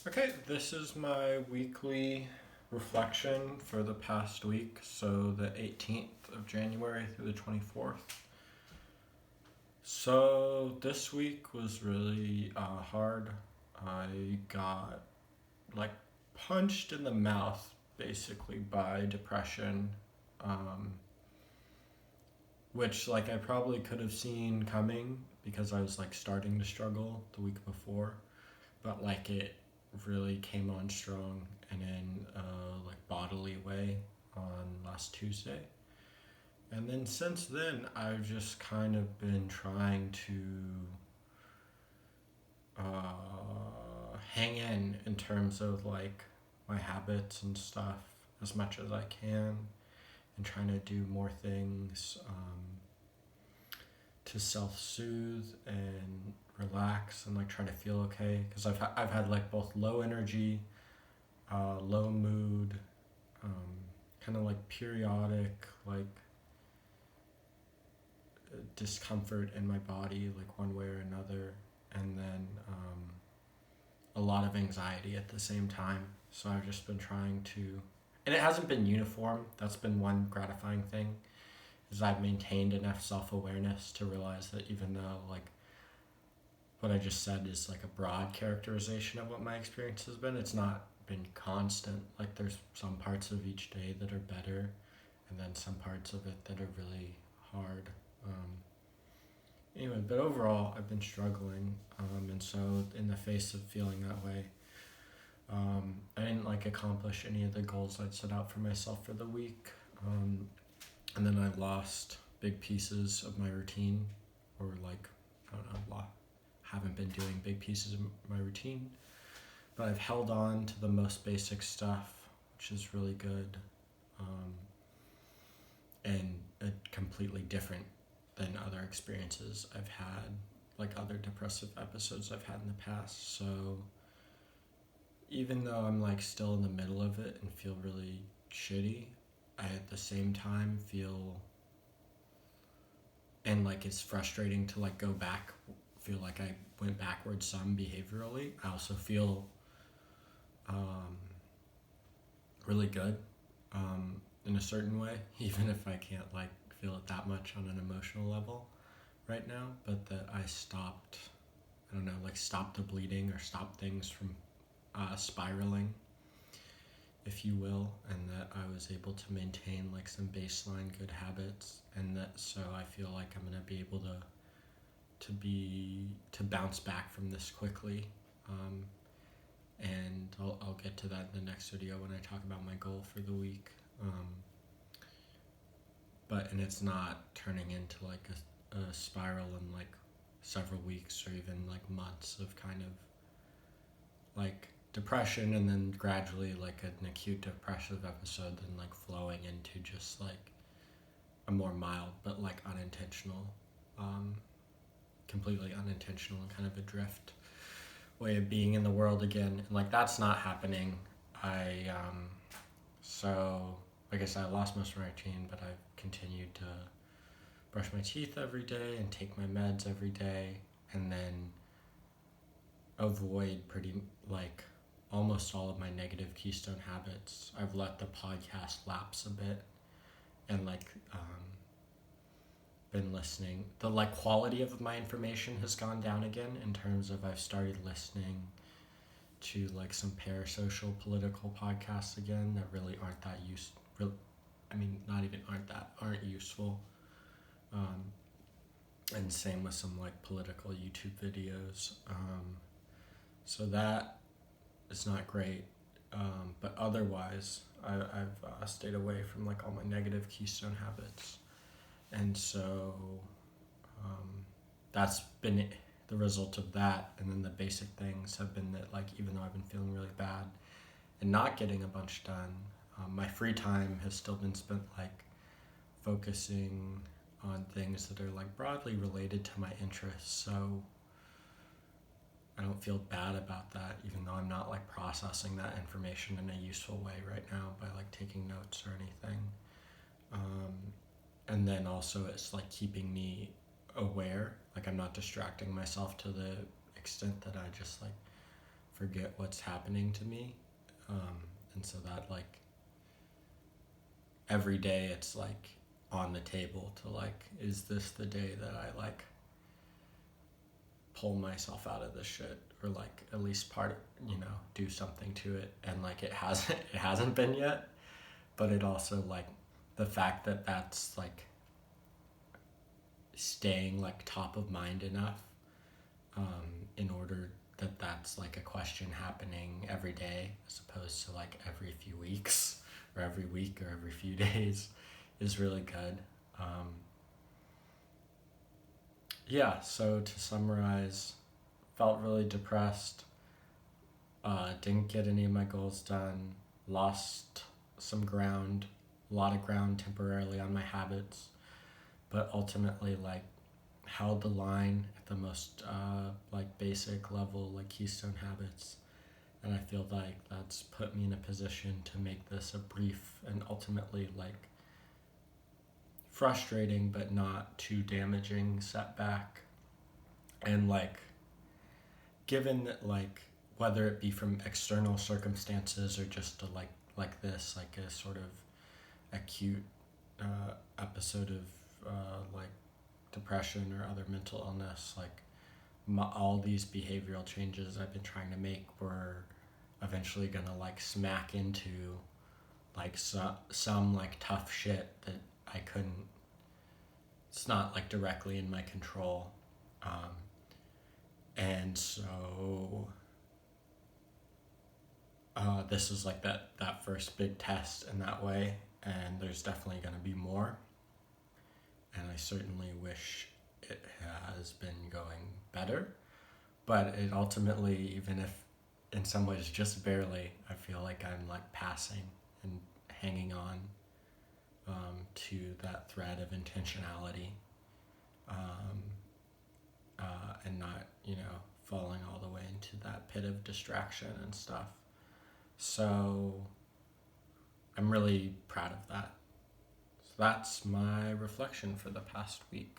Okay, this is my weekly reflection for the past week, so the 18th of January through the 24th. So this week was really hard. I got like punched in the mouth basically by depression, um, which like I probably could have seen coming because I was like starting to struggle the week before, but like it really came on strong and in a like bodily way on last Tuesday. And then since then, I've just kind of been trying to hang in terms of like my habits and stuff as much as I can, and trying to do more things to self soothe and relax and like try to feel okay. Because I've had like both low energy, low mood, kind of like periodic like discomfort in my body, like one way or another, and then a lot of anxiety at the same time. So I've just been trying to, and it hasn't been uniform. That's been one gratifying thing, is I've maintained enough self awareness to realize that even though like what I just said is like a broad characterization of what my experience has been, it's not been constant. Like there's some parts of each day that are better, and then some parts of it that are really hard. Anyway, but overall, I've been struggling, and so in the face of feeling that way, I didn't like accomplish any of the goals I'd set out for myself for the week, and then I lost big pieces of my routine, or like I don't know, haven't been doing big pieces of my routine, but I've held on to the most basic stuff, which is really good, and completely different than other experiences I've had, like other depressive episodes I've had in the past. So even though I'm like still in the middle of it and feel really shitty, I at the same time feel, and like it's frustrating to like go back, feel like I went backwards some behaviorally. I also feel really good in a certain way, even if I can't like feel it that much on an emotional level right now, but that I stopped, I don't know, like stopped the bleeding or stopped things from spiraling, if you will, and that I was able to maintain like some baseline good habits, and that so I feel like I'm gonna be able to bounce back from this quickly. And I'll get to that in the next video when I talk about my goal for the week. And it's not turning into like a spiral in like several weeks or even like months of kind of like depression, and then gradually like an acute depressive episode, then like flowing into just like a more mild but like unintentional, completely unintentional and kind of adrift way of being in the world again. And like that's not happening. So like I said, I lost most of my routine, but I've continued to brush my teeth every day and take my meds every day, and then avoid pretty like almost all of my negative keystone habits. I've let the podcast lapse a bit, and like been listening. The like quality of my information has gone down again in terms of I've started listening to like some parasocial political podcasts again that really aren't that useful. I mean, not even aren't useful. And same with some like political YouTube videos. So that is not great. But otherwise, I've stayed away from like all my negative keystone habits, and so that's been the result of that. And then the basic things have been that like even though I've been feeling really bad and not getting a bunch done, my free time has still been spent like focusing on things that are like broadly related to my interests. So I don't feel bad about that, even though I'm not like processing that information in a useful way right now by like taking notes or anything. And then also it's like keeping me aware, like I'm not distracting myself to the extent that I just like forget what's happening to me. And so that like every day it's like on the table to like, is this the day that I like pull myself out of this shit, or like at least do something to it. And like it hasn't been yet, but it also like the fact that that's like staying like top of mind enough, in order that that's like a question happening every day as opposed to like every few weeks or every week or every few days is really good. Yeah, so to summarize, felt really depressed, didn't get any of my goals done, lost some ground, a lot of ground temporarily on my habits, but ultimately like held the line at the most like basic level, like keystone habits. And I feel like that's put me in a position to make this a brief and ultimately like frustrating but not too damaging setback. And like given that like whether it be from external circumstances or just a like this like a sort of acute episode of like depression or other mental illness, like all these behavioral changes I've been trying to make were eventually gonna like smack into like some like tough shit that I couldn't, it's not like directly in my control. And so this was like that first big test in that way, and there's definitely going to be more, and I certainly wish it has been going better, but it ultimately, even if in some ways just barely, I feel like I'm like passing and hanging on to that thread of intentionality, and not falling all the way into that pit of distraction and stuff. So I'm really proud of that. So that's my reflection for the past week.